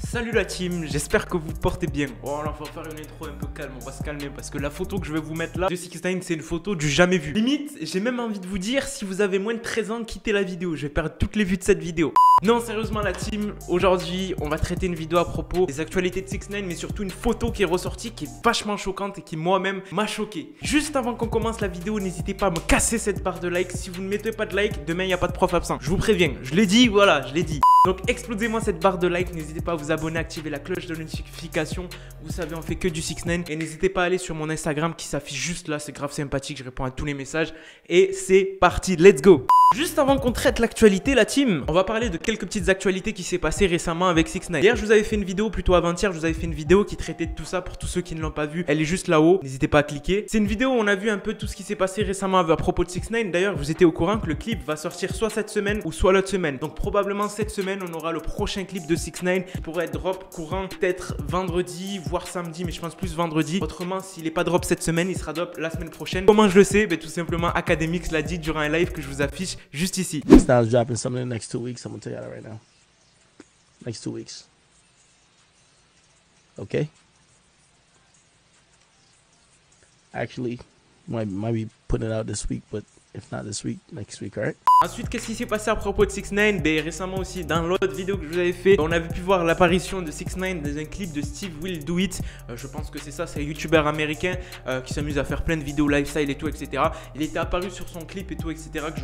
Salut la team, j'espère que vous portez bien. Oh là, faut faire une intro un peu calme, on va se calmer parce que la photo que je vais vous mettre là de 6ix9ine, c'est une photo du jamais vu. Limite, j'ai même envie de vous dire, si vous avez moins de 13 ans, quittez la vidéo, je vais perdre toutes les vues de cette vidéo. Non, sérieusement la team, aujourd'hui, on va traiter une vidéo à propos des actualités de 6ix9ine, mais surtout une photo qui est ressortie, qui est vachement choquante et qui moi-même m'a choqué. Juste avant qu'on commence la vidéo, n'hésitez pas à me casser cette barre de like. Si vous ne mettez pas de like, demain il n'y a pas de prof absent. Je vous préviens, je l'ai dit, voilà, je l'ai dit. Donc explosez-moi cette barre de like, n'hésitez pas à vous abonner, activer la cloche de notification. Vous savez, on fait que du 6ix9ine. Et n'hésitez pas à aller sur mon Instagram qui s'affiche juste là, c'est grave sympathique, je réponds à tous les messages. Et c'est parti, let's go. Juste avant qu'on traite l'actualité, la team, on va parler de quelques petites actualités qui s'est passées récemment avec 6ix9ine. Hier, je vous avais fait une vidéo, plutôt avant-hier, je vous avais fait une vidéo qui traitait de tout ça. Pour tous ceux qui ne l'ont pas vu, elle est juste là-haut, n'hésitez pas à cliquer. C'est une vidéo où on a vu un peu tout ce qui s'est passé récemment à propos de 6ix9ine. D'ailleurs, vous étiez au courant que le clip va sortir soit cette semaine ou soit l'autre semaine. Donc probablement cette semaine, on aura le prochain clip de 6ix9ine qui pourrait être drop courant peut-être vendredi, voire samedi, mais je pense plus vendredi. Autrement, s'il n'est pas drop cette semaine, il sera drop la semaine prochaine. Comment je le sais? Tout simplement, Academix l'a dit durant un live que je vous affiche juste ici. Styles dropping something in the next 2 weeks. I'm gonna tell you that right now. Next 2 weeks. Okay. Actually, might be putting it out this week, but if not this week, next week, alright? Ensuite, qu'est-ce qui s'est passé à propos de 6ix9ine? Récemment aussi, dans l'autre vidéo que je vous avais fait, on avait pu voir l'apparition de 6ix9ine dans un clip de Steve Will Do It. Je pense que c'est ça, c'est un youtubeur américain qui s'amuse à faire plein de vidéos lifestyle et tout, etc. Il était apparu sur son clip et tout, etc. Que je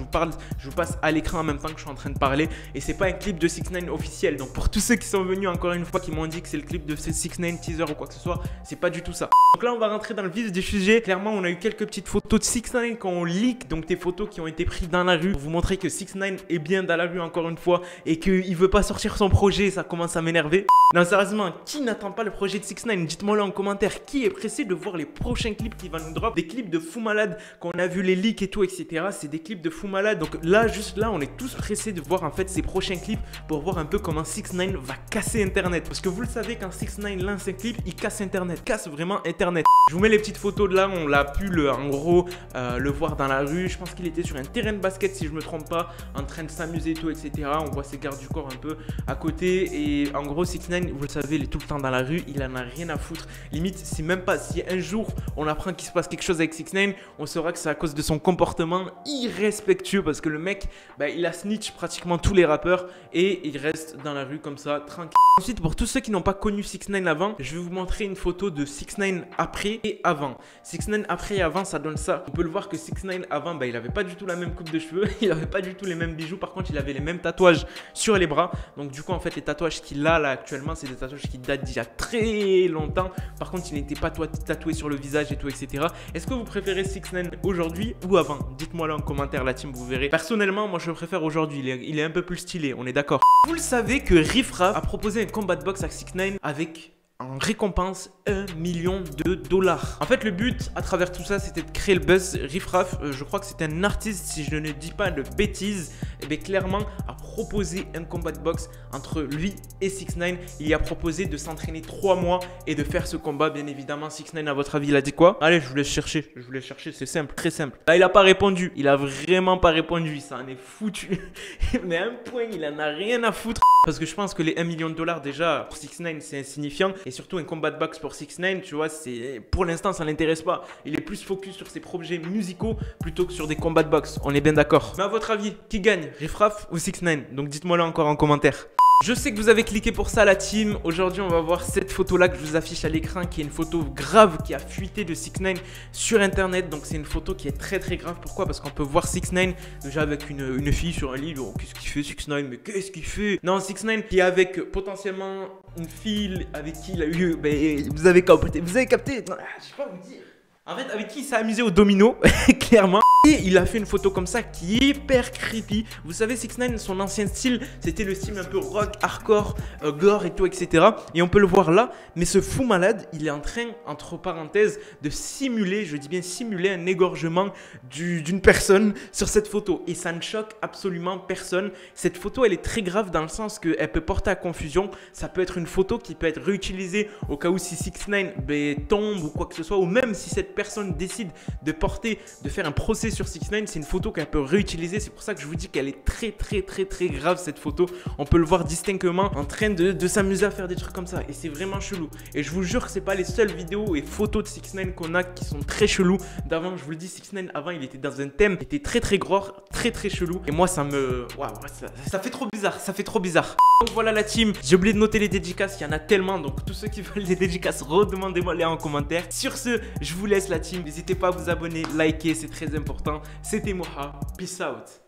vous passe à l'écran en même temps que je suis en train de parler. Et c'est pas un clip de 6ix9ine officiel. Donc pour tous ceux qui sont venus encore une fois, qui m'ont dit que c'est le clip de 6ix9ine teaser ou quoi que ce soit, c'est pas du tout ça. Donc là, on va rentrer dans le vif du sujet. Clairement, on a eu quelques petites photos de 6ix9ine quand on leak, donc des photos qui ont été prises dans la rue pour vous montrer que 6ix9ine est bien dans la rue encore une fois et qu'il veut pas sortir son projet, ça commence à m'énerver. Non, sérieusement, qui n'attend pas le projet de 6ix9ine? Dites-moi là en commentaire, qui est pressé de voir les prochains clips qui vont nous drop? Des clips de fou malade, qu'on a vu les leaks et tout, etc. C'est des clips de fou malade. Donc là, juste là, on est tous pressés de voir en fait ces prochains clips pour voir un peu comment 6ix9ine va casser internet. Parce que vous le savez, quand 6ix9ine lance un clip, il casse internet, casse vraiment internet. Je vous mets les petites photos de là, on l'a pu en gros le voir dans la rue. Je pense qu'il était sur un terrain de basket si je me trompe pas, en train de s'amuser et tout, etc. On voit ses gardes du corps un peu à côté. Et en gros 6ix9ine, vous le savez, il est tout le temps dans la rue, il en a rien à foutre. Limite, si même pas, si un jour on apprend qu'il se passe quelque chose avec 6ix9ine, on saura que c'est à cause de son comportement irrespectueux. Parce que le mec, il a snitch pratiquement tous les rappeurs et il reste dans la rue comme ça, tranquille. Ensuite, pour tous ceux qui n'ont pas connu 6ix9ine avant, je vais vous montrer une photo de 6ix9ine après et avant. 6ix9ine après et avant, ça donne ça. On peut le voir que 6ix9ine avant, il avait pas du tout la même coupe de cheveux, il avait pas du tout les mêmes bijoux. Par contre, il avait les mêmes tatouages sur les bras. Donc du coup, en fait, les tatouages qu'il a là actuellement, c'est des tatouages qui datent d'il y a très longtemps. Par contre, il n'était pas tatoué sur le visage et tout, etc. Est-ce que vous préférez 6ix9ine aujourd'hui ou avant? Dites-moi là en commentaire, la team, vous verrez. Personnellement, moi, je le préfère aujourd'hui. Il est un peu plus stylé, on est d'accord. Vous le savez que Riff Raff a proposé un combat de boxe à 6ix9ine avec en récompense 1 million de dollars. En fait, le but à travers tout ça, c'était de créer le buzz. Riff Raff, je crois que c'est un artiste, si je ne dis pas de bêtises, et bien clairement a proposé un combat de boxe entre lui et 6ix9ine. Il a proposé de s'entraîner 3 mois et de faire ce combat. Bien évidemment, 6ix9ine, à votre avis, il a dit quoi? Allez, je vous laisse chercher. Je vous laisse chercher, c'est simple, très simple. Là, il a pas répondu. Il a vraiment pas répondu. Ça en est foutu. Mais à un point, il en a rien à foutre. Parce que je pense que les 1 million de dollars, déjà, pour 6ix9ine, c'est insignifiant. Et surtout, un combat de boxe pour 6ix9ine, tu vois, pour l'instant, ça l'intéresse pas. Il est plus focus sur ses projets musicaux plutôt que sur des combats de boxe. On est bien d'accord. Mais à votre avis, qui gagne, Riff Raff ou 6ix9ine? Donc dites-moi là encore en commentaire. Je sais que vous avez cliqué pour ça, la team. Aujourd'hui, on va voir cette photo-là que je vous affiche à l'écran, qui est une photo grave qui a fuité de 6ix9ine sur Internet. Donc, c'est une photo qui est très très grave. Pourquoi? Parce qu'on peut voir 6ix9ine déjà avec une fille sur un lit. Oh, qu'est-ce qu'il fait 6ix9ine? Mais qu'est-ce qu'il fait? Non, 6ix9ine qui est avec potentiellement une fille avec qui il a eu... vous avez capté. Vous avez capté? Non, je sais pas vous dire. En fait, avec qui il s'est amusé au domino, clairement. Et il a fait une photo comme ça qui est hyper creepy. Vous savez, 6ix9ine, son ancien style, c'était le style un peu rock, hardcore, gore et tout, etc. Et on peut le voir là. Mais ce fou malade, il est en train, entre parenthèses, de simuler, je dis bien simuler, un égorgement d'une personne sur cette photo. Et ça ne choque absolument personne. Cette photo, elle est très grave dans le sens qu'elle peut porter à confusion. Ça peut être une photo qui peut être réutilisée au cas où si 6ix9ine tombe ou quoi que ce soit. Ou même si cette personne décide de faire un procès sur 6ix9ine, c'est une photo qu'elle peut réutiliser. C'est pour ça que je vous dis qu'elle est très grave cette photo. On peut le voir distinctement en train de s'amuser à faire des trucs comme ça. Et c'est vraiment chelou. Et je vous jure que c'est pas les seules vidéos et photos de 6ix9ine qu'on a qui sont très chelous. D'avant, je vous le dis, 6ix9ine avant, il était dans un thème, il était très gros, très chelou. Et moi, ça me... Waouh, ça fait trop bizarre, ça fait trop bizarre. Donc voilà la team, j'ai oublié de noter les dédicaces, il y en a tellement. Donc tous ceux qui veulent des dédicaces, redemandez-moi les en commentaire. Sur ce, je vous laisse la team. N'hésitez pas à vous abonner, liker, c'est très important. C'était Moha, peace out.